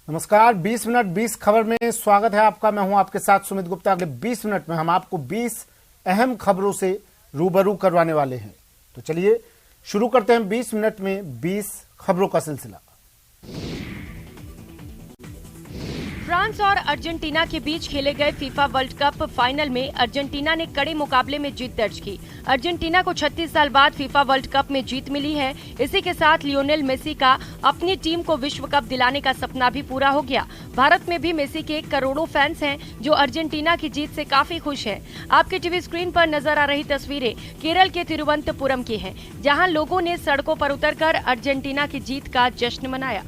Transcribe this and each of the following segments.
नमस्कार, 20 मिनट 20 खबर में स्वागत है आपका। मैं हूं आपके साथ सुमित गुप्ता। अगले 20 मिनट में हम आपको 20 अहम खबरों से रूबरू करवाने वाले हैं। तो चलिए शुरू करते हैं 20 मिनट में 20 खबरों का सिलसिला। फ्रांस और अर्जेंटीना के बीच खेले गए फीफा वर्ल्ड कप फाइनल में अर्जेंटीना ने कड़े मुकाबले में जीत दर्ज की। अर्जेंटीना को 36 साल बाद फीफा वर्ल्ड कप में जीत मिली है। इसी के साथ लियोनेल मेसी का अपनी टीम को विश्व कप दिलाने का सपना भी पूरा हो गया। भारत में भी मेसी के करोड़ों फैंस हैं जो अर्जेंटीना की जीत से काफी खुश हैं। आपके टीवी स्क्रीन पर नजर आ रही तस्वीरें केरल के तिरुवनंतपुरम की हैं, जहां लोगों ने सड़कों पर उतरकर अर्जेंटीना की जीत का जश्न मनाया।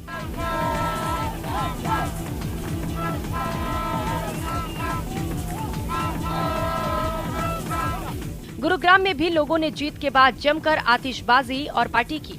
गुरुग्राम में भी लोगों ने जीत के बाद जमकर आतिशबाजी और पार्टी की।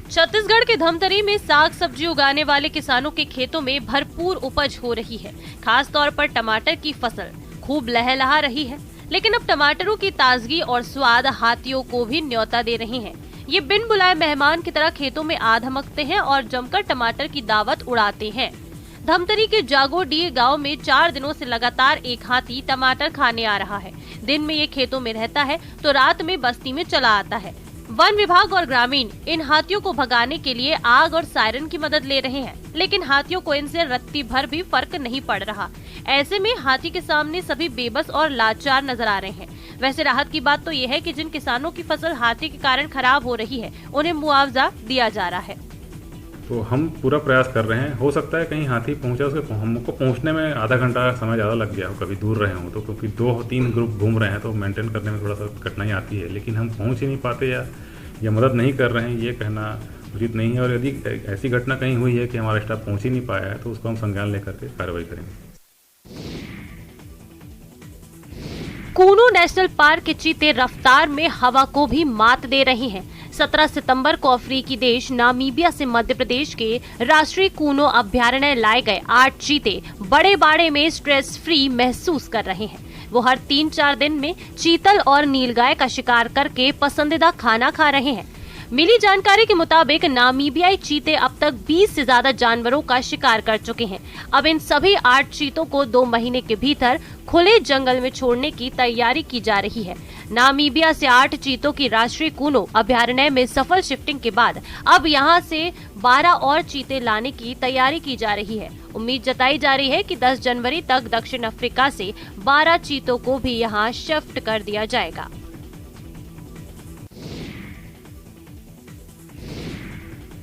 छत्तीसगढ़ के धमतरी में साग सब्जी उगाने वाले किसानों के खेतों में भरपूर उपज हो रही है। खास तौर पर टमाटर की फसल खूब लहलहा रही है, लेकिन अब टमाटरों की ताजगी और स्वाद हाथियों को भी न्योता दे रही हैं। ये बिन बुलाए मेहमान की तरह खेतों में आ धमकते हैं और जमकर टमाटर की दावत उड़ाते हैं। धमतरी के जागोडीह गांव में 4 दिनों से लगातार एक हाथी टमाटर खाने आ रहा है। दिन में ये खेतों में रहता है तो रात में बस्ती में चला आता है। वन विभाग और ग्रामीण इन हाथियों को भगाने के लिए आग और सायरन की मदद ले रहे हैं, लेकिन हाथियों को इनसे रत्ती भर भी फर्क नहीं पड़ रहा। ऐसे में हाथी के सामने सभी बेबस और लाचार नजर आ रहे हैं। वैसे राहत की बात तो ये है कि जिन किसानों की फसल हाथी के कारण खराब हो रही है, उन्हें मुआवजा दिया जा रहा है। तो हम पूरा प्रयास कर रहे हैं। हो सकता है कहीं हाथी पहुंचा, उसके हमको पहुंचने में आधा घंटा समय ज़्यादा लग गया हो, कभी दूर रहे हों तो, क्योंकि 2-3 ग्रुप घूम रहे हैं तो मेंटेन करने में थोड़ा सा कठिनाई आती है। लेकिन हम पहुंच ही नहीं पाते या मदद नहीं कर रहे हैं, ये कहना उचित नहीं है। और यदि ऐसी घटना कहीं हुई है कि हमारा स्टाफ पहुंच ही नहीं पाया है तो उसको हम संज्ञान लेकर के कार्रवाई करेंगे। कूनो नेशनल पार्क के चीते रफ्तार में हवा को भी मात दे रही हैं। 17 सितंबर को अफ्रीकी देश नामीबिया से मध्य प्रदेश के राष्ट्रीय कूनो अभ्यारण्य लाए गए 8 चीते बड़े बाड़े में स्ट्रेस फ्री महसूस कर रहे हैं। वो हर 3-4 दिन में चीतल और नीलगाय का शिकार करके पसंदीदा खाना खा रहे हैं। मिली जानकारी के मुताबिक नामीबियाई चीते अब तक 20 से ज्यादा जानवरों का शिकार कर चुके हैं। अब इन सभी 8 चीतों को 2 महीने के भीतर खुले जंगल में छोड़ने की तैयारी की जा रही है। नामीबिया से 8 चीतों की राष्ट्रीय कूनो अभ्यारण्य में सफल शिफ्टिंग के बाद अब यहां से 12 और चीते लाने की तैयारी की जा रही है। उम्मीद जताई जा रही है कि 10 जनवरी तक दक्षिण अफ्रीका से 12 चीतों को भी यहां शिफ्ट कर दिया जाएगा।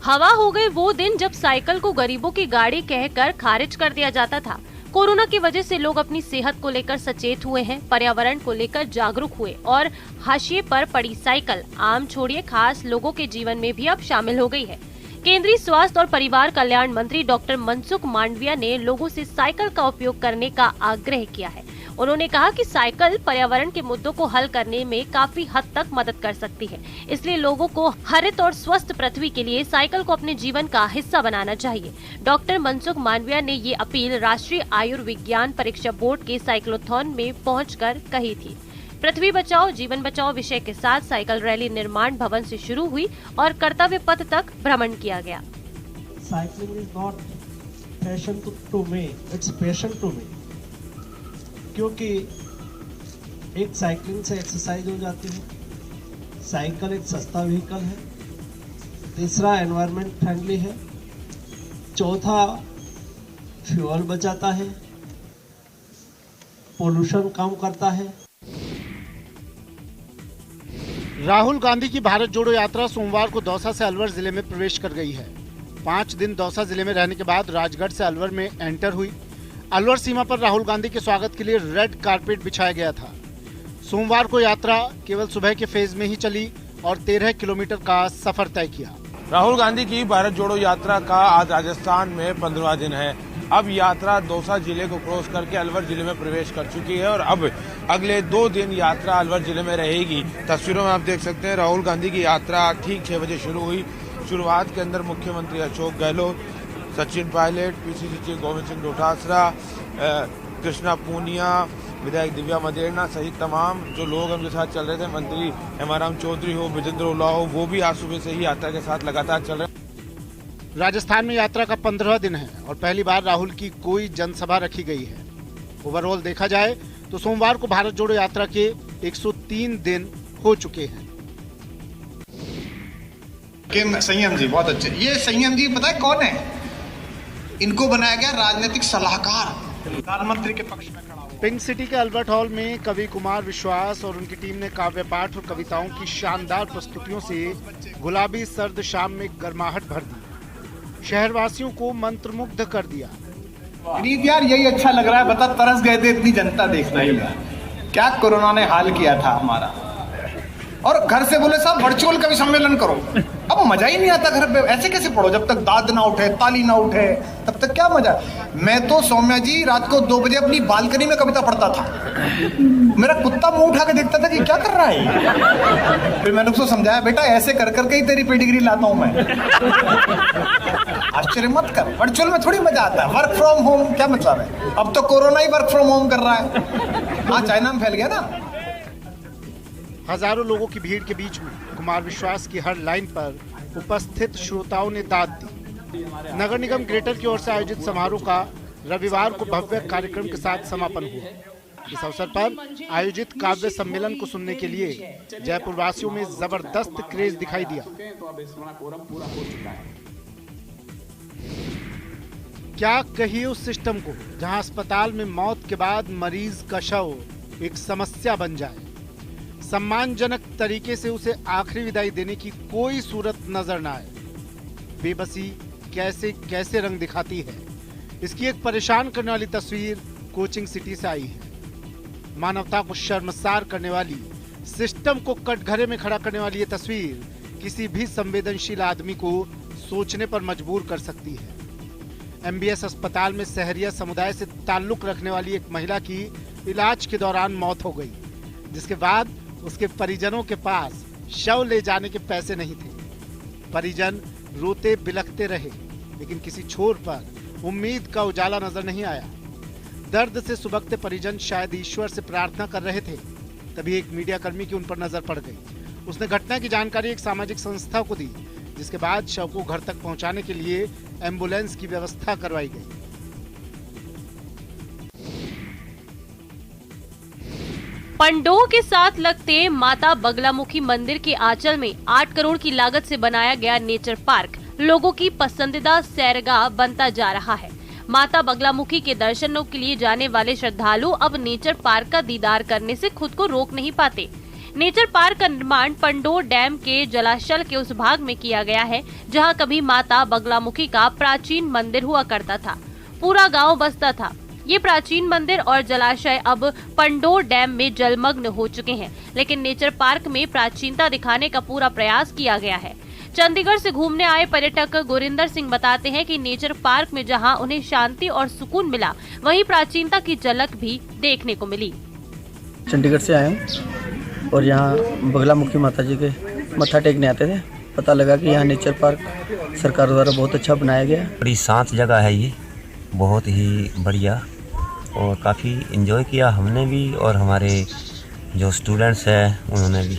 हवा हो गए वो दिन जब साइकिल को गरीबों की गाड़ी कहकर खारिज कर दिया जाता था। कोरोना की वजह से लोग अपनी सेहत को लेकर सचेत हुए हैं, पर्यावरण को लेकर जागरूक हुए और हाशिए पर पड़ी साइकिल आम छोड़िए खास लोगों के जीवन में भी अब शामिल हो गई है। केंद्रीय स्वास्थ्य और परिवार कल्याण मंत्री डॉक्टर मनसुख मांडविया ने लोगों से साइकिल का उपयोग करने का आग्रह किया है। उन्होंने कहा कि साइकिल पर्यावरण के मुद्दों को हल करने में काफी हद तक मदद कर सकती है, इसलिए लोगों को हरित और स्वस्थ पृथ्वी के लिए साइकिल को अपने जीवन का हिस्सा बनाना चाहिए। डॉक्टर मनसुख मांडविया ने ये अपील राष्ट्रीय आयुर्विज्ञान परीक्षा बोर्ड के साइक्लोथॉन में पहुंचकर कही थी। पृथ्वी बचाओ जीवन बचाओ विषय के साथ साइकिल रैली निर्माण भवन से शुरू हुई और कर्तव्य पथ तक भ्रमण किया गया। Cycling is not passion to me, it's passion to me, क्योंकि एक साइकिलिंग से एक्सरसाइज हो जाती है, साइकिल एक सस्ता व्हीकल है, तीसरा एनवायरनमेंट फ्रेंडली है, चौथा फ्यूल बचाता है, पोल्यूशन कम करता है। राहुल गांधी की भारत जोड़ो यात्रा सोमवार को दौसा से अलवर जिले में प्रवेश कर गई है। 5 दिन दौसा जिले में रहने के बाद राजगढ़ से अलवर में एंटर हुई। अलवर सीमा पर राहुल गांधी के स्वागत के लिए रेड कारपेट बिछाया गया था। सोमवार को यात्रा केवल सुबह के फेज में ही चली और 13 किलोमीटर का सफर तय किया। राहुल गांधी की भारत जोड़ो यात्रा का आज राजस्थान में 15वां दिन है। अब यात्रा दौसा जिले को क्रॉस करके अलवर जिले में प्रवेश कर चुकी है और अब अगले 2 दिन यात्रा अलवर जिले में रहेगी। तस्वीरों में आप देख सकते हैं राहुल गांधी की यात्रा ठीक 6 बजे शुरू हुई। शुरुआत के अंदर मुख्यमंत्री अशोक गहलोत, सचिन पायलट, पीसीसी चीफ गोविंद सिंह डोटासरा, कृष्णा पूनिया, विधायक दिव्या मदेरना सहित तमाम जो लोग उनके साथ चल रहे थे, मंत्री हेमाराम चौधरी हो, विजेंद्र ओला हो, वो भी आज सुबह से ही यात्रा के साथ लगातार चल रहे हैं। राजस्थान में यात्रा का 15वां दिन है और पहली बार राहुल की कोई जनसभा रखी गई है। ओवरऑल देखा जाए तो सोमवार को भारत जोड़ो यात्रा के 103 दिन हो चुके हैं। संयम जी बहुत अच्छे। ये संयम जी पता है कौन है? इनको बनाया गया राजनीतिक सलाहकार, प्रधानमंत्री के पक्ष में खड़ा हो। पिंक सिटी के अल्बर्ट हॉल में कवि कुमार विश्वास और उनकी टीम ने काव्य पाठ और कविताओं की शानदार प्रस्तुतियों से गुलाबी सर्द शाम में गर्माहट भर दी, शहरवासियों को मंत्रमुग्ध कर दिया। विनीत यार यही अच्छा लग रहा है, बता तरस गए थे इतनी जनता देख रही है, क्या कोरोना ने हाल किया था हमारा। और घर से बोले साहब वर्चुअल कवि सम्मेलन करो, अब मजा ही नहीं आता घर पे। ऐसे कैसे पढ़ो जब तक दाद ना उठे, ताली ना उठे, तब तक क्या मजा। मैं तो सौम्या जी रात को 2 बजे अपनी बालकनी में कविता पढ़ता था, मेरा कुत्ता मुंह उठा के देखता था कि क्या कर रहा है। फिर मैंने उसको समझाया बेटा ऐसे कर करके ही तेरी पेडिग्री लाता हूं मैं। आश्चर्य मत कर, वर्चुअल में थोड़ी मजा आता है। वर्क फ्रॉम होम क्या मतलब है? अब तो corona he work from home कर रहा है। हाँ चाइना में फैल गया ना। हजारों लोगों की भीड़ के बीच में कुमार विश्वास की हर लाइन पर उपस्थित श्रोताओं ने दाद दी। नगर निगम ग्रेटर की ओर से आयोजित समारोह का रविवार को भव्य कार्यक्रम के साथ समापन हुआ। इस अवसर पर आयोजित काव्य सम्मेलन को सुनने के लिए जयपुर वासियों में जबरदस्त क्रेज दिखाई दिया। क्या कहिए उस सिस्टम को जहां अस्पताल में मौत के बाद मरीज का शव एक समस्या बन जाए, सम्मानजनक तरीके से उसे आखिरी विदाई देने की कोई सूरत नजर न आए। बेबसी कैसे कैसे रंग दिखाती है, इसकी एक परेशान करने वाली तस्वीर कोचिंग सिटी से आई है। मानवता को शर्मसार करने वाली, सिस्टम को कटघरे में खड़ा करने वाली ये तस्वीर किसी भी संवेदनशील आदमी को सोचने पर मजबूर कर सकती है। एमबीएस अस्पताल में सहरिया समुदाय से ताल्लुक रखने वाली एक महिला की इलाज के दौरान मौत हो गई, जिसके बाद उसके परिजनों के पास शव ले जाने के पैसे नहीं थे। परिजन रोते बिलखते रहे, लेकिन किसी छोर पर उम्मीद का उजाला नजर नहीं आया। दर्द से सुबकते परिजन शायद ईश्वर से प्रार्थना कर रहे थे, तभी एक मीडिया कर्मी की उन पर नजर पड़ गई। उसने घटना की जानकारी एक सामाजिक संस्था को दी, जिसके बाद शव को घर तक पहुंचाने के लिए एम्बुलेंस की व्यवस्था करवाई गई। पंडोह के साथ लगते माता बगलामुखी मंदिर के आंचल में 8 करोड़ की लागत से बनाया गया नेचर पार्क लोगों की पसंदीदा सैरगाह बनता जा रहा है। माता बगलामुखी के दर्शनों के लिए जाने वाले श्रद्धालु अब नेचर पार्क का दीदार करने से खुद को रोक नहीं पाते। नेचर पार्क का निर्माण पंडोह डैम के जलाशय के उस भाग में किया गया है जहां कभी माता बगलामुखी का प्राचीन मंदिर हुआ करता था। पूरा गांव बसता था। ये प्राचीन मंदिर और जलाशय अब पंडोह डैम में जलमग्न हो चुके हैं, लेकिन नेचर पार्क में प्राचीनता दिखाने का पूरा प्रयास किया गया है। चंडीगढ़ से घूमने आए पर्यटक गुरिंदर सिंह बताते हैं कि नेचर पार्क में जहां उन्हें शांति और सुकून मिला, वहीं प्राचीनता की झलक भी देखने को मिली। चंडीगढ़ से आए हूँ और यहाँ बगलामुखी माता जी के मत्था टेकने आते थे। पता लगा कि यहाँ नेचर पार्क सरकार द्वारा बहुत अच्छा बनाया गया। बड़ी शांत जगह है ये, बहुत ही बढ़िया, और काफ़ी एंजॉय किया हमने भी और हमारे जो स्टूडेंट्स हैं उन्होंने भी।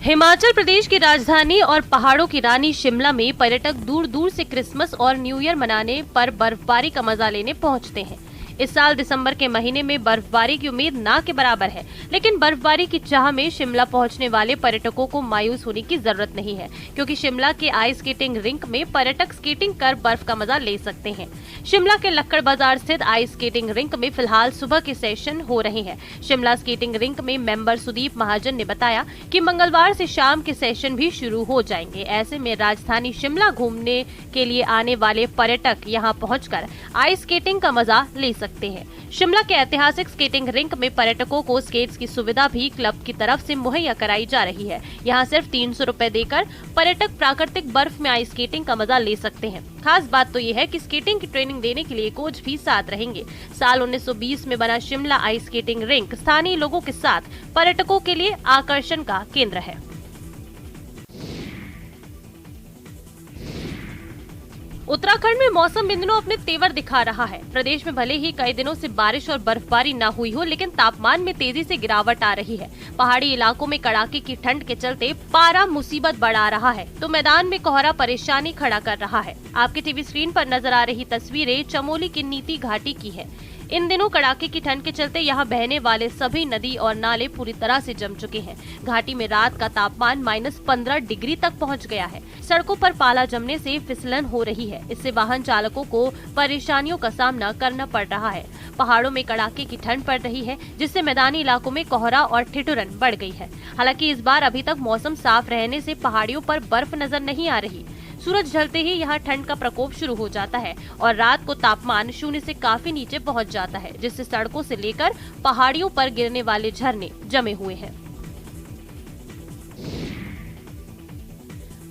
हिमाचल प्रदेश की राजधानी और पहाड़ों की रानी शिमला में पर्यटक दूर दूर से क्रिसमस और न्यू ईयर मनाने पर बर्फबारी का मजा लेने पहुंचते हैं। इस साल दिसंबर के महीने में बर्फबारी की उम्मीद ना के बराबर है, लेकिन बर्फबारी की चाह में शिमला पहुंचने वाले पर्यटकों को मायूस होने की जरूरत नहीं है, क्योंकि शिमला के आइस स्केटिंग रिंक में पर्यटक स्केटिंग कर बर्फ का मजा ले सकते हैं। शिमला के लक्कड़ बाजार स्थित आइस स्केटिंग रिंक में फिलहाल सुबह के सेशन हो रहे हैं। शिमला स्केटिंग रिंक में मेंबर सुदीप महाजन ने बताया कि मंगलवार से शाम के सेशन भी शुरू हो जाएंगे। ऐसे में राजधानी शिमला घूमने के लिए आने वाले पर्यटक यहां पहुंचकर आइस स्केटिंग का मजा ले सकते हैं। शिमला के ऐतिहासिक स्केटिंग रिंक में पर्यटकों को स्केट्स की सुविधा भी क्लब की तरफ से मुहैया कराई जा रही है। यहां सिर्फ 300 रुपए देकर पर्यटक प्राकृतिक बर्फ में आइस स्केटिंग का मजा ले सकते हैं। खास बात तो ये है कि स्केटिंग की ट्रेनिंग देने के लिए कोच भी साथ रहेंगे। साल 1920 में बना शिमला आइस स्केटिंग रिंक स्थानीय लोगों के साथ पर्यटकों के लिए आकर्षण का केंद्र है। उत्तराखंड में मौसम इन दिनों अपने तेवर दिखा रहा है। प्रदेश में भले ही कई दिनों से बारिश और बर्फबारी न हुई हो, लेकिन तापमान में तेजी से गिरावट आ रही है। पहाड़ी इलाकों में कड़ाके की ठंड के चलते पारा मुसीबत बढ़ा रहा है, तो मैदान में कोहरा परेशानी खड़ा कर रहा है। आपके टीवी स्क्रीन पर नजर आ रही तस्वीरें चमोली की नीति घाटी की है। इन दिनों कड़ाके की ठंड के चलते यहाँ बहने वाले सभी नदी और नाले पूरी तरह से जम चुके हैं। घाटी में रात का तापमान -15 डिग्री तक पहुँच गया है। सड़कों पर पाला जमने से फिसलन हो रही है। इससे वाहन चालकों को परेशानियों का सामना करना पड़ रहा है। पहाड़ों में कड़ाके की ठंड पड़ रही है, जिससे मैदानी इलाकों में कोहरा और ठिठुरन बढ़ गई है। हालांकि इस बार अभी तक मौसम साफ रहने से पहाड़ियों पर बर्फ नजर नहीं आ रही। सूरज ढलते ही यहाँ ठंड का प्रकोप शुरू हो जाता है और रात को तापमान 0 से काफी नीचे पहुँच जाता है, जिससे सड़कों से लेकर पहाड़ियों पर गिरने वाले झरने जमे हुए हैं।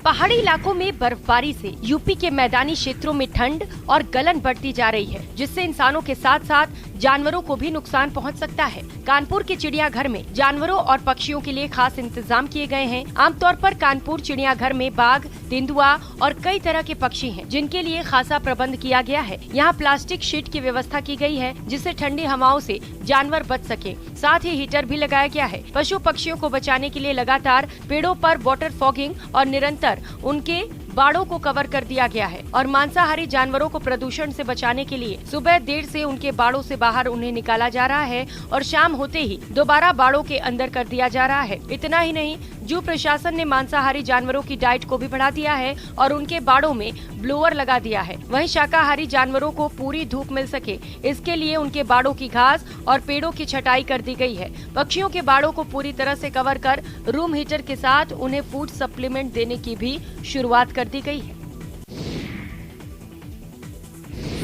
पहाड़ी इलाकों में बर्फबारी से यूपी के मैदानी क्षेत्रों में ठंड और गलन बढ़ती जा रही है, जिससे इंसानों के साथ साथ जानवरों को भी नुकसान पहुंच सकता है। कानपुर के चिड़ियाघर में जानवरों और पक्षियों के लिए खास इंतजाम किए गए हैं। आमतौर पर कानपुर चिड़ियाघर में बाघ, तेंदुआ और कई तरह के पक्षी हैं, जिनके लिए खासा प्रबंध किया गया है। यहाँ प्लास्टिक शीट की व्यवस्था की गई है, जिससे ठंडी हवाओं से जानवर बच सके। साथ ही हीटर भी लगाया गया है। पशु पक्षियों को बचाने के लिए लगातार पेड़ों पर वाटर फॉगिंग और निरंतर उनके बाड़ों को कवर कर दिया गया है और मांसाहारी जानवरों को प्रदूषण से बचाने के लिए सुबह देर से उनके बाड़ों से बाहर उन्हें निकाला जा रहा है और शाम होते ही दोबारा बाड़ों के अंदर कर दिया जा रहा है। इतना ही नहीं, जू प्रशासन ने मांसाहारी जानवरों की डाइट को भी बढ़ा दिया है और उनके बाड़ों में ब्लोअर लगा दिया है। वहीं शाकाहारी जानवरों को पूरी धूप मिल सके, इसके लिए उनके बाड़ों की घास और पेड़ों की छटाई कर दी गई है। पक्षियों के बाड़ों को पूरी तरह से कवर कर रूम हीटर के साथ उन्हें फूड सप्लीमेंट देने की भी शुरुआत कर दी गई है।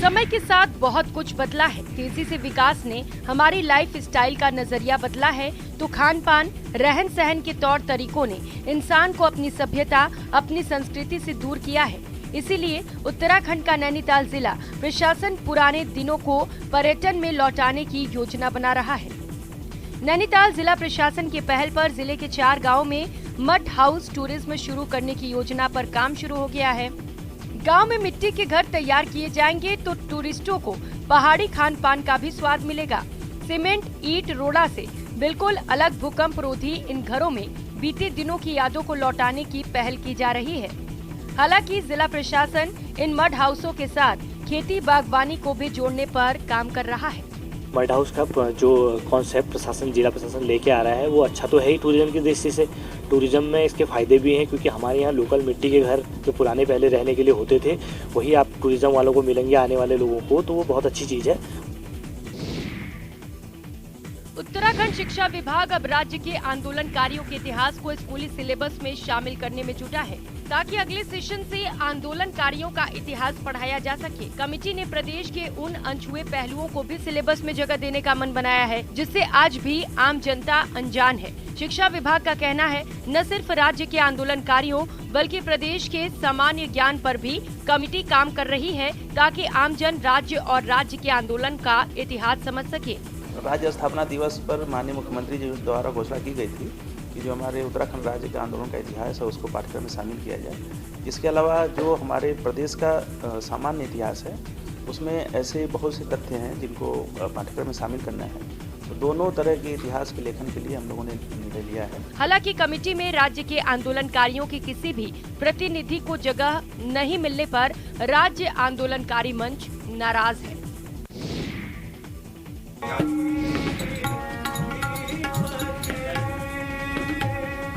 समय के साथ बहुत कुछ बदला है। तेजी से विकास ने हमारी लाइफ स्टाइल का नजरिया बदला है, तो खान पान, रहन सहन के तौर तरीकों ने इंसान को अपनी सभ्यता, अपनी संस्कृति से दूर किया है। इसीलिए उत्तराखंड का नैनीताल जिला प्रशासन पुराने दिनों को पर्यटन में लौटाने की योजना बना रहा है। नैनीताल जिला प्रशासन की पहल पर जिले के 4 गाँव में मड हाउस टूरिज्म शुरू करने की योजना पर काम शुरू हो गया है। गांव में मिट्टी के घर तैयार किए जाएंगे तो टूरिस्टों को पहाड़ी खान पान का भी स्वाद मिलेगा। सीमेंट, ईंट, रोड़ा से बिल्कुल अलग भूकंप रोधी इन घरों में बीते दिनों की यादों को लौटाने की पहल की जा रही है। हालांकि जिला प्रशासन इन मड हाउसों के साथ खेती बागवानी को भी जोड़ने पर काम कर रहा है। मड हाउस का जो कॉन्सेप्ट प्रशासन, जिला प्रशासन लेके आ रहा है, वो अच्छा तो है ही टूरिज्म की दृष्टि से। टूरिज्म में इसके फायदे भी हैं, क्योंकि हमारे यहाँ लोकल मिट्टी के घर जो पुराने पहले रहने के लिए होते थे, वही आप टूरिज्म वालों को मिलेंगे, आने वाले लोगों को, तो वो बहुत अच्छी चीज़ है। उत्तराखंड शिक्षा विभाग अब राज्य के आंदोलनकारियों के इतिहास को स्कूली सिलेबस में शामिल करने में जुटा है, ताकि अगले सेशन से आंदोलनकारियों का इतिहास पढ़ाया जा सके। कमेटी ने प्रदेश के उन अनछुए पहलुओं को भी सिलेबस में जगह देने का मन बनाया है, जिससे आज भी आम जनता अनजान है। शिक्षा विभाग का कहना है, न सिर्फ राज्य के आंदोलनकारियों बल्कि प्रदेश के सामान्य ज्ञान पर भी कमेटी काम कर रही है, ताकि आमजन राज्य और राज्य के आंदोलन का इतिहास समझ सके। राज्य स्थापना दिवस पर माननीय मुख्यमंत्री जी द्वारा घोषणा की गई थी कि जो हमारे उत्तराखंड राज्य के आंदोलन का इतिहास है उसको पाठ्यक्रम में शामिल किया जाए। इसके अलावा जो हमारे प्रदेश का सामान्य इतिहास है उसमें ऐसे बहुत से तथ्य हैं जिनको पाठ्यक्रम में शामिल करना है। तो दोनों तरह के इतिहास के लेखन के लिए हम लोगों ने निर्णय लिया है। हालांकि कमेटी में राज्य के आंदोलनकारियों की किसी भी प्रतिनिधि को जगह नहीं मिलने पर राज्य आंदोलनकारी मंच नाराज है।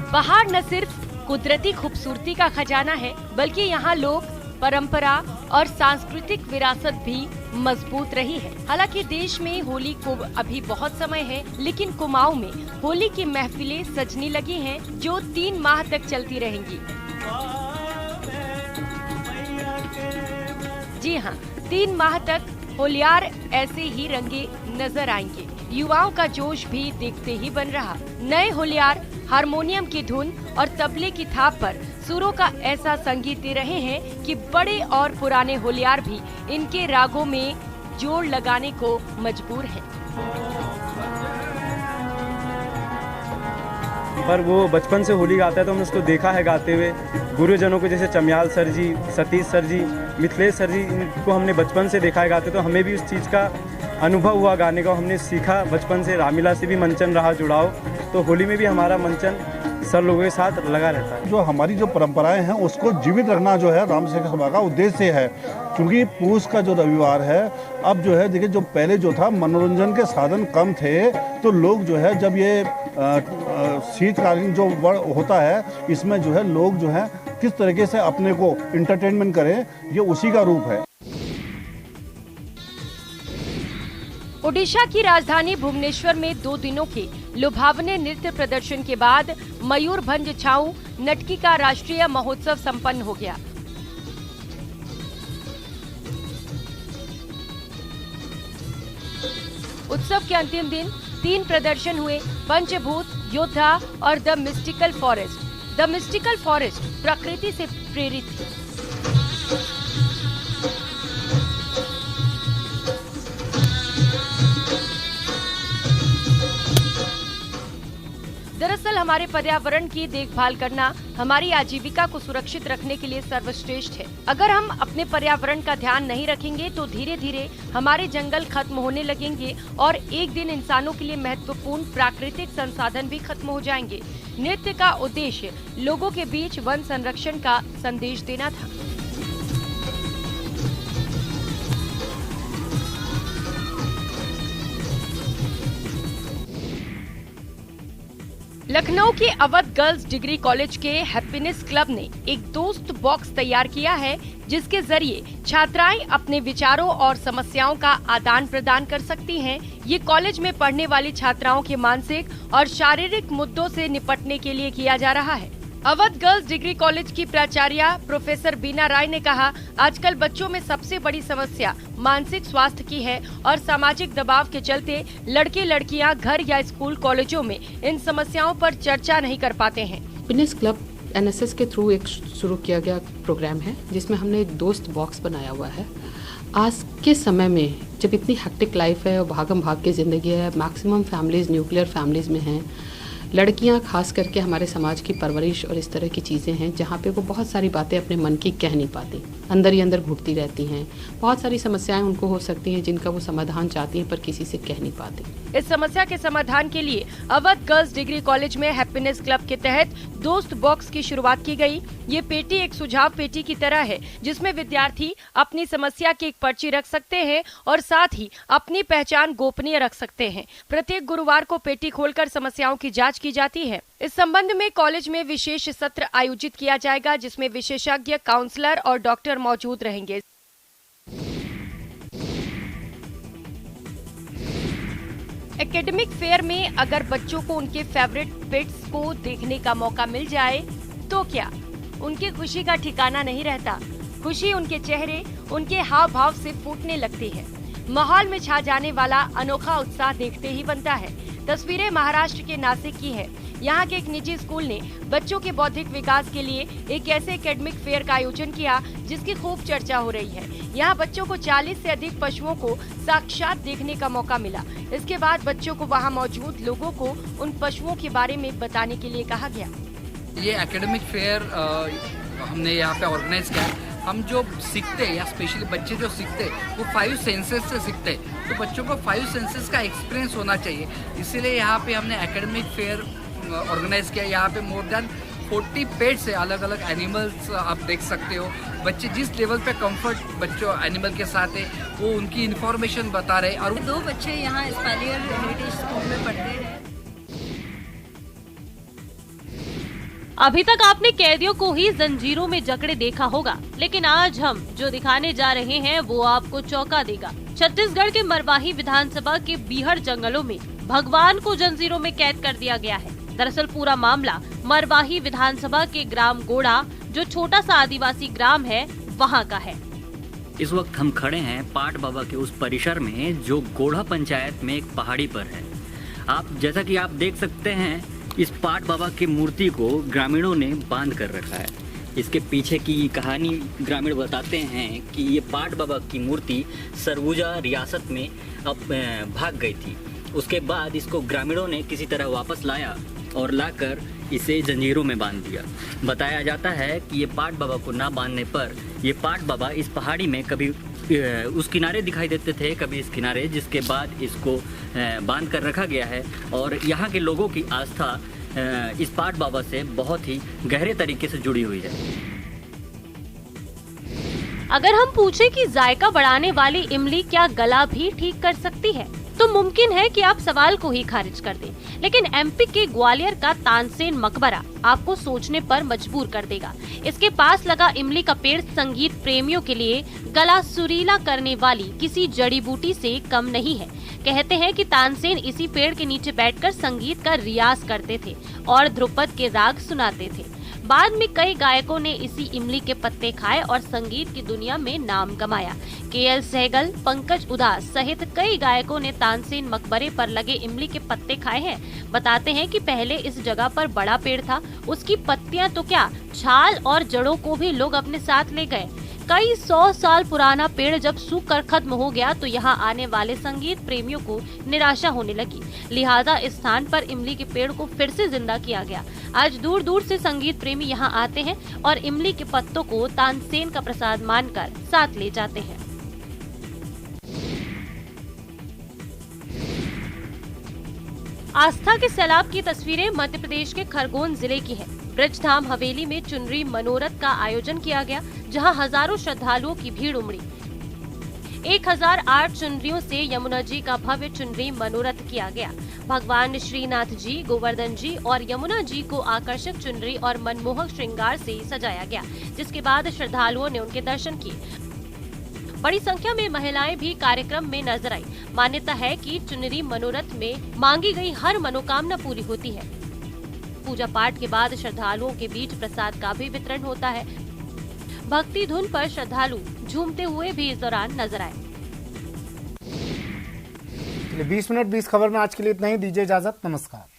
पहाड़ न सिर्फ कुदरती खूबसूरती का खजाना है, बल्कि यहाँ लोग, परंपरा और सांस्कृतिक विरासत भी मजबूत रही है। हालांकि देश में होली को अभी बहुत समय है, लेकिन कुमाऊं में होली की महफिलें सजने लगी हैं, जो 3 माह तक चलती रहेंगी। जी हाँ, 3 माह तक होलियार ऐसे ही रंगे नजर आएंगे। युवाओं का जोश भी देखते ही बन रहा। नए होलियार हारमोनियम की धुन और तबले की थाप पर सुरों का ऐसा संगीत दे रहे हैं कि बड़े और पुराने होलियार भी इनके रागों में जोड़ लगाने को मजबूर हैं। पर वो बचपन से होली गाता है तो हमने उसको देखा है गाते हुए। गुरुजनों को जैसे चमियाल सर जी, सतीश सर जी, मिथिलेश सर जी, इनको हमने बचपन से देखा है गाते, तो हमें भी उस चीज़ का अनुभव हुआ गाने का, हमने सीखा बचपन से। रामलीला से भी मंचन रहा जुड़ाव, तो होली में भी हमारा मंचन सर लोगों के साथ लगा रहता है। जो हमारी जो परंपराएं हैं उसको जीवित रखना जो है राम सेवक सभा का उद्देश्य है, क्योंकि पूस का जो रविवार है, अब जो है देखिए, जो पहले जो था मनोरंजन के साधन कम थे, तो लोग जो है जब ये शीतकालीन जो होता है, इसमें जो है लोग जो है किस तरीके से अपने को इंटरटेनमेंट करें, ये उसी का रूप है। ओडिशा की राजधानी भुवनेश्वर में 2 दिनों के लुभावने नृत्य प्रदर्शन के बाद मयूरभंज छाऊ नटकी का राष्ट्रीय महोत्सव संपन्न हो गया। उत्सव के अंतिम दिन 3 प्रदर्शन हुए, पंचभूत, योद्धा और the mystical forest. The mystical forest प्रकृति से प्रेरित थी। दरअसल हमारे पर्यावरण की देखभाल करना हमारी आजीविका को सुरक्षित रखने के लिए सर्वश्रेष्ठ है। अगर हम अपने पर्यावरण का ध्यान नहीं रखेंगे तो धीरे धीरे हमारे जंगल खत्म होने लगेंगे और एक दिन इंसानों के लिए महत्वपूर्ण प्राकृतिक संसाधन भी खत्म हो जाएंगे। नृत्य का उद्देश्य लोगों के बीच वन संरक्षण का संदेश देना था। लखनऊ के अवध गर्ल्स डिग्री कॉलेज के हैप्पीनेस क्लब ने एक दोस्त बॉक्स तैयार किया है, जिसके जरिए छात्राएं अपने विचारों और समस्याओं का आदान प्रदान कर सकती हैं। ये कॉलेज में पढ़ने वाली छात्राओं के मानसिक और शारीरिक मुद्दों से निपटने के लिए किया जा रहा है। अवध गर्ल्स डिग्री कॉलेज की प्राचार्य प्रोफेसर बीना राय ने कहा, आजकल बच्चों में सबसे बड़ी समस्या मानसिक स्वास्थ्य की है और सामाजिक दबाव के चलते लड़के लड़कियां घर या स्कूल कॉलेजों में इन समस्याओं पर चर्चा नहीं कर पाते हैं। हैप्पीनेस क्लब एनएसएस के थ्रू एक शुरू किया गया प्रोग्राम है, जिसमें हमने एक दोस्त बॉक्स बनाया हुआ है। आज के समय में जब इतनी हेक्टिक लाइफ है और भागम भाग की जिंदगी है, मैक्सिमम फैमिलीज न्यूक्लियर फैमिलीज में हैं, लड़कियां खास करके हमारे समाज की परवरिश और इस तरह की चीज़ें हैं जहाँ पे वो बहुत सारी बातें अपने मन की कह नहीं पाती, अंदर ही अंदर घुटती रहती हैं। बहुत सारी समस्याएं उनको हो सकती हैं जिनका वो समाधान चाहती हैं पर किसी से कह नहीं पाती। इस समस्या के समाधान के लिए अवध गर्ल्स डिग्री कॉलेज में हैप्पीनेस क्लब के तहत दोस्त बॉक्स की शुरुआत की गई। ये पेटी एक सुझाव पेटी की तरह है, जिसमें विद्यार्थी अपनी समस्या की एक पर्ची रख सकते हैं और साथ ही अपनी पहचान गोपनीय रख सकते हैं। प्रत्येक गुरुवार को पेटी खोलकर समस्याओं की जांच की जाती है। इस संबंध में कॉलेज में विशेष सत्र आयोजित किया जाएगा, जिसमें विशेषज्ञ काउंसलर और डॉक्टर मौजूद रहेंगे। एकेडमिक फेयर में अगर बच्चों को उनके फेवरेट पेट्स को देखने का मौका मिल जाए तो क्या उनकी खुशी का ठिकाना नहीं रहता। खुशी उनके चेहरे, उनके हाव भाव से फूटने लगती है। माहौल में छा जाने वाला अनोखा उत्साह देखते ही बनता है। तस्वीरें महाराष्ट्र के नासिक की है। यहाँ के एक निजी स्कूल ने बच्चों के बौद्धिक विकास के लिए एक ऐसे एकेडमिक फेयर का आयोजन किया जिसकी खूब चर्चा हो रही है। यहाँ बच्चों को 40 से अधिक पशुओं को साक्षात देखने का मौका मिला। इसके बाद बच्चों को वहाँ मौजूद लोगों को उन पशुओं के बारे में बताने के लिए कहा गया। ये एकेडमिक फेयर हमने यहाँ पे ऑर्गेनाइज किया। हम जो सीखते हैं या स्पेशली बच्चे जो सीखते हैं वो 5 सेंसेस से सीखते हैं, तो बच्चों को 5 सेंसेस का एक्सपीरियंस होना चाहिए। इसीलिए यहाँ पे हमने एकेडमिक फेयर ऑर्गेनाइज किया। यहाँ पे मोर देन 40 पेट्स है, अलग अलग एनिमल्स आप देख सकते हो। बच्चे जिस लेवल पे कंफर्ट बच्चों एनिमल के साथ है वो उनकी इन्फॉर्मेशन बता रहे। और 2 बच्चे यहाँ स्पालियर हेरिटेज स्कूल में पढ़ते हैं। अभी तक आपने कैदियों को ही जंजीरों में जकड़े देखा होगा, लेकिन आज हम जो दिखाने जा रहे हैं वो आपको चौंका देगा। छत्तीसगढ़ के मरवाही विधानसभा के बीहड़ जंगलों में भगवान को जंजीरों में कैद कर दिया गया है। दरअसल पूरा मामला मरवाही विधानसभा के ग्राम गोड़ा, जो छोटा सा आदिवासी ग्राम है, वहाँ का है। इस वक्त हम खड़े हैं पाट बाबा के उस परिसर में जो गोड़ा पंचायत में एक पहाड़ी पर है। आप जैसा कि आप देख सकते हैं, इस पाट बाबा की मूर्ति को ग्रामीणों ने बांध कर रखा है। इसके पीछे की कहानी ग्रामीण बताते हैं कि ये पाट बाबा की मूर्ति सरगुजा रियासत में अब भाग गई थी। उसके बाद इसको ग्रामीणों ने किसी तरह वापस लाया और लाकर इसे जंजीरों में बांध दिया। बताया जाता है कि ये पाट बाबा को ना बांधने पर ये पाट बाबा इस पहाड़ी में कभी उस किनारे दिखाई देते थे, कभी इस किनारे, जिसके बाद इसको बांध कर रखा गया है। और यहाँ के लोगों की आस्था इस पाट बाबा से बहुत ही गहरे तरीके से जुड़ी हुई है। अगर हम पूछें कि जायका बढ़ाने वाली इमली क्या गला भी ठीक कर सकती है, तो मुमकिन है कि आप सवाल को ही खारिज कर दें। लेकिन एमपी के ग्वालियर का तानसेन मकबरा आपको सोचने पर मजबूर कर देगा। इसके पास लगा इमली का पेड़ संगीत प्रेमियों के लिए गला सुरीला करने वाली किसी जड़ी बूटी से कम नहीं है। कहते हैं कि तानसेन इसी पेड़ के नीचे बैठकर संगीत का रियाज करते थे और ध्रुपद के राग सुनाते थे। बाद में कई गायकों ने इसी इमली के पत्ते खाए और संगीत की दुनिया में नाम कमाया। केएल सहगल, पंकज उदास सहित कई गायकों ने तानसेन मकबरे पर लगे इमली के पत्ते खाए हैं। बताते हैं कि पहले इस जगह पर बड़ा पेड़ था, उसकी पत्तियां तो क्या, छाल और जड़ों को भी लोग अपने साथ ले गए। कई 100 साल पुराना पेड़ जब सूख कर खत्म हो गया तो यहाँ आने वाले संगीत प्रेमियों को निराशा होने लगी। लिहाजा इस स्थान पर इमली के पेड़ को फिर से जिंदा किया गया। आज दूर दूर से संगीत प्रेमी यहाँ आते हैं और इमली के पत्तों को तानसेन का प्रसाद मानकर साथ ले जाते हैं। आस्था के सैलाब की तस्वीरें मध्य प्रदेश के खरगोन जिले की है। ब्रजधाम हवेली में चुनरी मनोरथ का आयोजन किया गया, जहां हजारों श्रद्धालुओं की भीड़ उमड़ी। 1008 चुनरियों से यमुना जी का भव्य चुनरी मनोरथ किया गया। भगवान श्रीनाथ जी, गोवर्धन जी और यमुना जी को आकर्षक चुनरी और मनमोहक श्रृंगार से सजाया गया, जिसके बाद श्रद्धालुओं ने उनके दर्शन किए। बड़ी संख्या में महिलाएं भी कार्यक्रम में नजर आई। मान्यता है कि चुनरी मनोरथ में मांगी गई हर मनोकामना पूरी होती है। पूजा पाठ के बाद श्रद्धालुओं के बीच प्रसाद का भी वितरण होता है। भक्ति धुन पर श्रद्धालु झूमते हुए भी इस दौरान नजर आए। 20 मिनट 20 खबर में आज के लिए इतना ही। दीजिए इजाजत, नमस्कार।